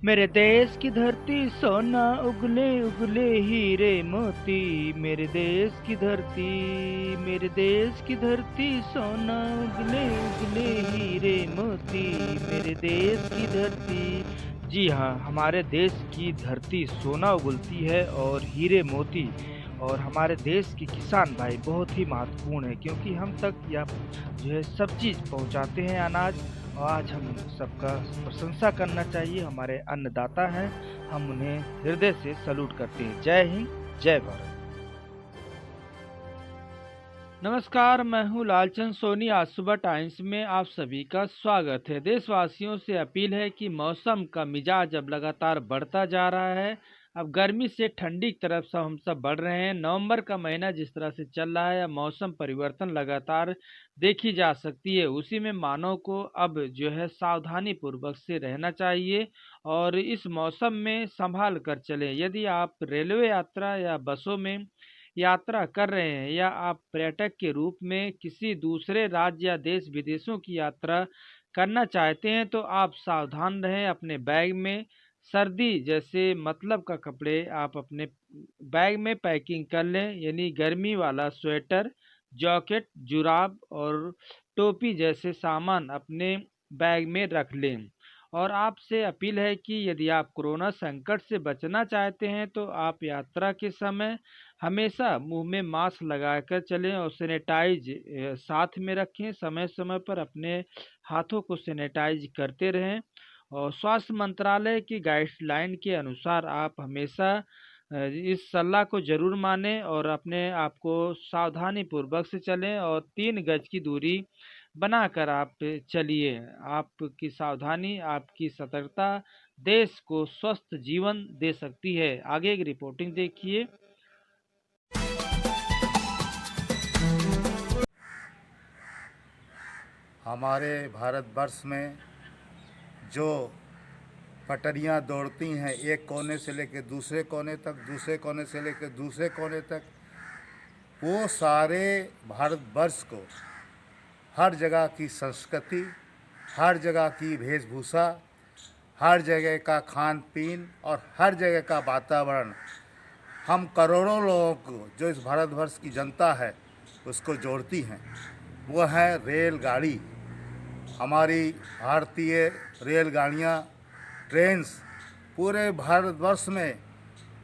मेरे देश की धरती सोना उगले उगले हीरे मोती। मेरे देश की धरती, मेरे देश की धरती सोना उगले उगले हीरे मोती। मेरे देश की धरती। जी हाँ, हमारे देश की धरती सोना उगलती है और हीरे मोती। और हमारे देश के किसान भाई बहुत ही महत्वपूर्ण है, क्योंकि हम तक यह जो है सब चीज़ पहुंचाते हैं अनाज। और आज हम सबका प्रशंसा करना चाहिए, हमारे अन्नदाता हैं। हम उन्हें हृदय से सैल्यूट करते हैं। जय हिंद, जय भारत। नमस्कार, मैं हूँ लालचंद सोनी। आज सुबह टाइम्स में आप सभी का स्वागत है। देशवासियों से अपील है कि मौसम का मिजाज अब लगातार बढ़ता जा रहा है। अब गर्मी से ठंडी की तरफ से हम सब बढ़ रहे हैं। नवंबर का महीना जिस तरह से चल रहा है, मौसम परिवर्तन लगातार देखी जा सकती है। उसी में मानव को अब जो है सावधानी पूर्वक से रहना चाहिए और इस मौसम में संभाल कर चलें। यदि आप रेलवे यात्रा या बसों में यात्रा कर रहे हैं या आप पर्यटक के रूप में किसी दूसरे राज्य या देश विदेशों की यात्रा करना चाहते हैं, तो आप सावधान रहें। अपने बैग में सर्दी जैसे मतलब का कपड़े आप अपने बैग में पैकिंग कर लें, यानी गर्मी वाला स्वेटर, जैकेट, जुराब और टोपी जैसे सामान अपने बैग में रख लें। और आपसे अपील है कि यदि आप कोरोना संकट से बचना चाहते हैं, तो आप यात्रा के समय हमेशा मुंह में मास्क लगाकर चलें और सैनिटाइज साथ में रखें। समय समय पर अपने हाथों को सैनिटाइज करते रहें। और स्वास्थ्य मंत्रालय की गाइडलाइन के अनुसार आप हमेशा इस सलाह को जरूर मानें और अपने आप को सावधानी पूर्वक से चलें और 3 गज की दूरी बनाकर आप चलिए। आपकी सावधानी, आपकी सतर्कता देश को स्वस्थ जीवन दे सकती है। आगे की रिपोर्टिंग देखिए। हमारे भारतवर्ष में जो पटरियां दौड़ती हैं एक कोने से लेकर दूसरे कोने तक, दूसरे कोने से लेकर दूसरे कोने तक, वो सारे भारतवर्ष को हर जगह की संस्कृति, हर जगह की वेशभूषा, हर जगह का खान पीन और हर जगह का वातावरण, हम करोड़ों लोगों को जो इस भारतवर्ष की जनता है उसको जोड़ती हैं। वो है रेलगाड़ी। हमारी भारतीय रेलगाड़ियाँ, ट्रेन्स पूरे भारतवर्ष में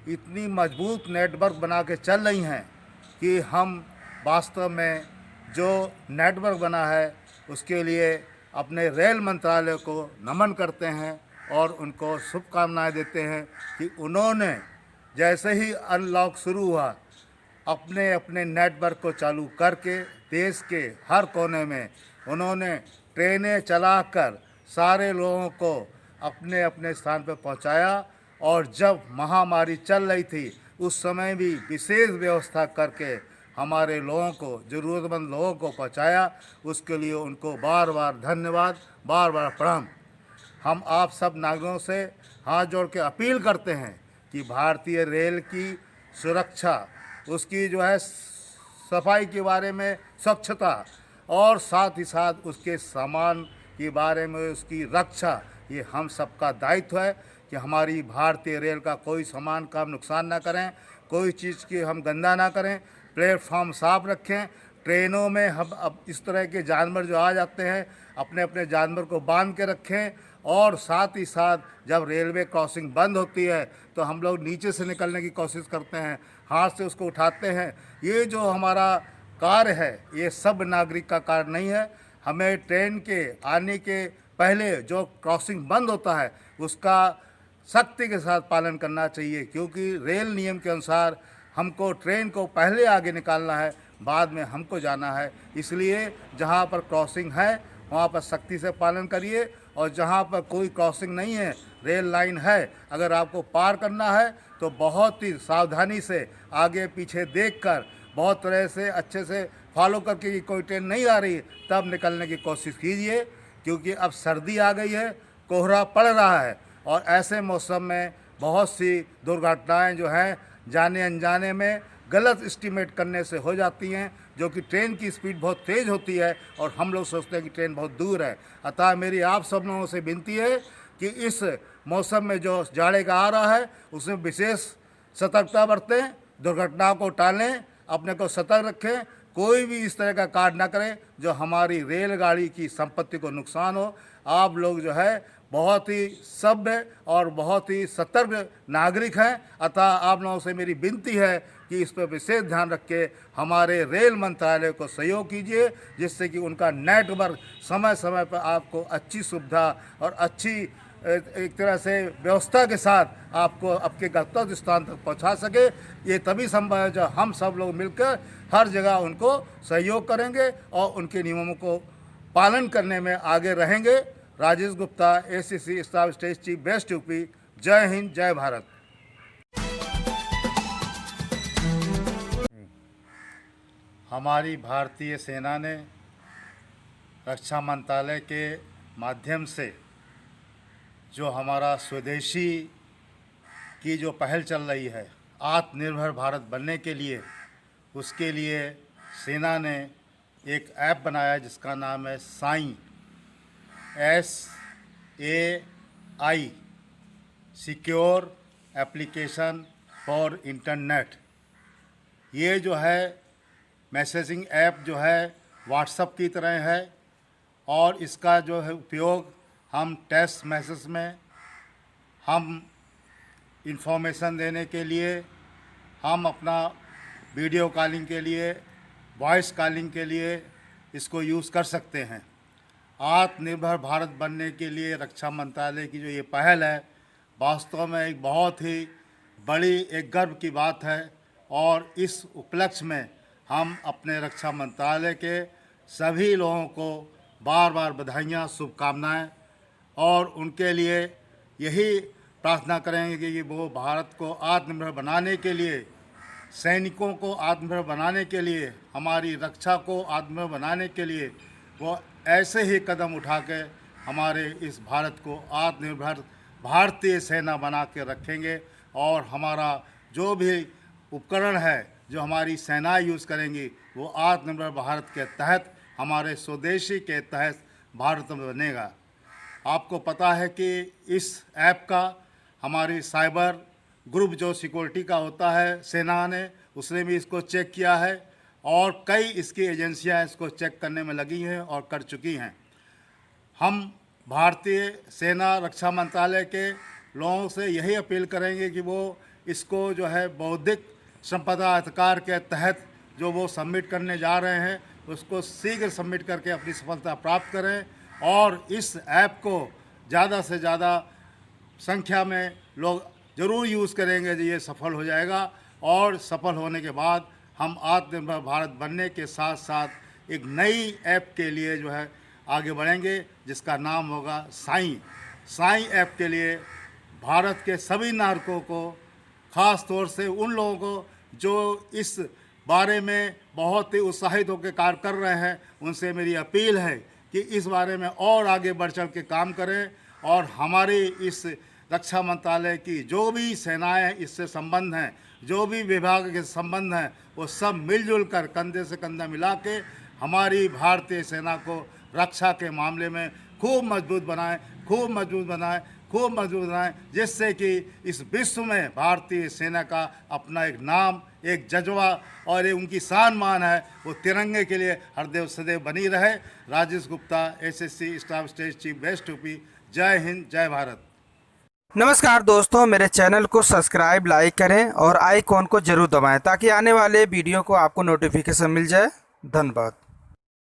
इतनी मजबूत नेटवर्क बना के चल रही हैं कि हम वास्तव में जो नेटवर्क बना है उसके लिए अपने रेल मंत्रालय को नमन करते हैं और उनको शुभकामनाएं देते हैं कि उन्होंने जैसे ही अनलॉक शुरू हुआ अपने अपने नेटवर्क को चालू करके देश के हर कोने में उन्होंने ट्रेनें चलाकर सारे लोगों को अपने अपने स्थान पर पहुंचाया। और जब महामारी चल रही थी उस समय भी विशेष व्यवस्था करके हमारे लोगों को, ज़रूरतमंद लोगों को पहुंचाया। उसके लिए उनको बार बार धन्यवाद, बार बार प्रणाम। हम आप सब नागरिकों से हाथ जोड़ के अपील करते हैं कि भारतीय रेल की सुरक्षा, उसकी जो है सफाई के बारे में, स्वच्छता और साथ ही साथ उसके सामान के बारे में उसकी रक्षा, ये हम सबका दायित्व है कि हमारी भारतीय रेल का कोई सामान का हम नुकसान ना करें, कोई चीज़ की हम गंदा ना करें, प्लेटफॉर्म साफ रखें। ट्रेनों में हम अब इस तरह के जानवर जो आ जाते हैं अपने अपने जानवर को बांध के रखें। और साथ ही साथ जब रेलवे क्रॉसिंग बंद होती है तो हम लोग नीचे से निकलने की कोशिश करते हैं, हाथ से उसको उठाते हैं। ये जो हमारा कार्य है ये सब नागरिक का कार्य नहीं है। हमें ट्रेन के आने के पहले जो क्रॉसिंग बंद होता है उसका सख्ती के साथ पालन करना चाहिए, क्योंकि रेल नियम के अनुसार हमको ट्रेन को पहले आगे निकालना है, बाद में हमको जाना है। इसलिए जहाँ पर क्रॉसिंग है वहाँ पर सख्ती से पालन करिए और जहाँ पर कोई क्रॉसिंग नहीं है, रेल लाइन है, अगर आपको पार करना है तो बहुत ही सावधानी से आगे पीछे देखकर बहुत तरह से अच्छे से फॉलो करके कि कोई ट्रेन नहीं आ रही तब निकलने की कोशिश कीजिए। क्योंकि अब सर्दी आ गई है, कोहरा पड़ रहा है और ऐसे मौसम में बहुत सी दुर्घटनाएं जो हैं जाने अनजाने में गलत एस्टीमेट करने से हो जाती हैं, जो कि ट्रेन की स्पीड बहुत तेज़ होती है और हम लोग सोचते हैं कि ट्रेन बहुत दूर है। अतः मेरी आप सब लोगों से विनती है, कि इस मौसम में जो जाड़े का आ रहा है उसमें विशेष सतर्कता बरतें, दुर्घटनाओं को टालें, अपने को सतर्क रखें, कोई भी इस तरह का कार्य न करें जो हमारी रेलगाड़ी की संपत्ति को नुकसान हो। आप लोग जो है बहुत ही सभ्य और बहुत ही सतर्क नागरिक हैं, अतः आप लोगों से मेरी विनती है कि इस पर विशेष ध्यान रख के हमारे रेल मंत्रालय को सहयोग कीजिए, जिससे कि उनका नेटवर्क समय समय पर आपको अच्छी सुविधा और अच्छी एक तरह से व्यवस्था के साथ आपको आपके गंतव्य स्थान तक पहुंचा सके। ये तभी संभव है जब हम सब लोग मिलकर हर जगह उनको सहयोग करेंगे और उनके नियमों को पालन करने में आगे रहेंगे। Rajesh Gupta, ACC staff state chief, west UP. जय हिंद, जय भारत। हमारी भारतीय सेना ने रक्षा मंत्रालय के माध्यम से जो हमारा स्वदेशी की जो पहल चल रही है आत्मनिर्भर भारत बनने के लिए, उसके लिए सेना ने एक ऐप बनाया जिसका नाम है Sai, SAI, secure application for internet. ये जो है मैसेजिंग ऐप जो है व्हाट्सएप की तरह है और इसका जो है उपयोग हम टेक्स्ट मैसेज में, हम इंफॉर्मेशन देने के लिए, हम अपना वीडियो कॉलिंग के लिए, वॉइस कॉलिंग के लिए इसको यूज़ कर सकते हैं। आत्मनिर्भर भारत बनने के लिए रक्षा मंत्रालय की जो ये पहल है वास्तव में एक बहुत ही बड़ी एक गर्व की बात है और इस उपलक्ष्य में हम अपने रक्षा मंत्रालय के सभी लोगों को बार बार बधाइयाँ, शुभकामनाएं और उनके लिए यही प्रार्थना करेंगे कि वो भारत को आत्मनिर्भर बनाने के लिए, सैनिकों को आत्मनिर्भर बनाने के लिए, हमारी रक्षा को आत्मनिर्भर बनाने के लिए वो ऐसे ही कदम उठा के हमारे इस भारत को आत्मनिर्भर भारतीय सेना बना के रखेंगे और हमारा जो भी उपकरण है जो हमारी सेना यूज़ करेंगी वो आत्मनिर्भर भारत के तहत, हमारे स्वदेशी के तहत भारत में बनेगा। आपको पता है कि इस ऐप का हमारी साइबर ग्रुप जो सिक्योरिटी का होता है सेना ने, उसने भी इसको चेक किया है और कई इसकी एजेंसियां इसको चेक करने में लगी हैं और कर चुकी हैं। हम भारतीय सेना रक्षा मंत्रालय के लोगों से यही अपील करेंगे कि वो इसको जो है बौद्धिक संपदा अधिकार के तहत जो वो सबमिट करने जा रहे हैं उसको शीघ्र सबमिट करके अपनी सफलता प्राप्त करें और इस ऐप को ज़्यादा से ज़्यादा संख्या में लोग ज़रूर यूज़ करेंगे, ये सफल हो जाएगा और सफल होने के बाद हम आत्मनिर्भर भारत बनने के साथ साथ एक नई ऐप के लिए जो है आगे बढ़ेंगे जिसका नाम होगा साई। साई ऐप के लिए भारत के सभी नागरिकों को, ख़ास तौर से उन लोगों को जो इस बारे में बहुत ही उत्साहित होकर कार्य कर रहे हैं, उनसे मेरी अपील है कि इस बारे में और आगे बढ़ चढ़ के काम करें और हमारी इस रक्षा मंत्रालय की जो भी सेनाएं इससे संबंध हैं, जो भी विभाग के संबंध हैं, वो सब मिलजुल कर कंधे से कंधा मिला के हमारी भारतीय सेना को रक्षा के मामले में खूब मजबूत बनाएं, खूब मजबूत बनाएं, खूब मजबूत बनाएं, जिससे कि इस विश्व में भारतीय सेना का अपना एक नाम, एक जज्बा और एक उनकी शान मान है, वो तिरंगे के लिए हरदेव सदैव बनी रहे। Rajesh Gupta, SSC staff state chief, west UP. जय हिंद, जय भारत। नमस्कार दोस्तों, मेरे चैनल को सब्सक्राइब, लाइक करें और आइकॉन को जरूर दबाएं ताकि आने वाले वीडियो को आपको नोटिफिकेशन मिल जाए। धन्यवाद।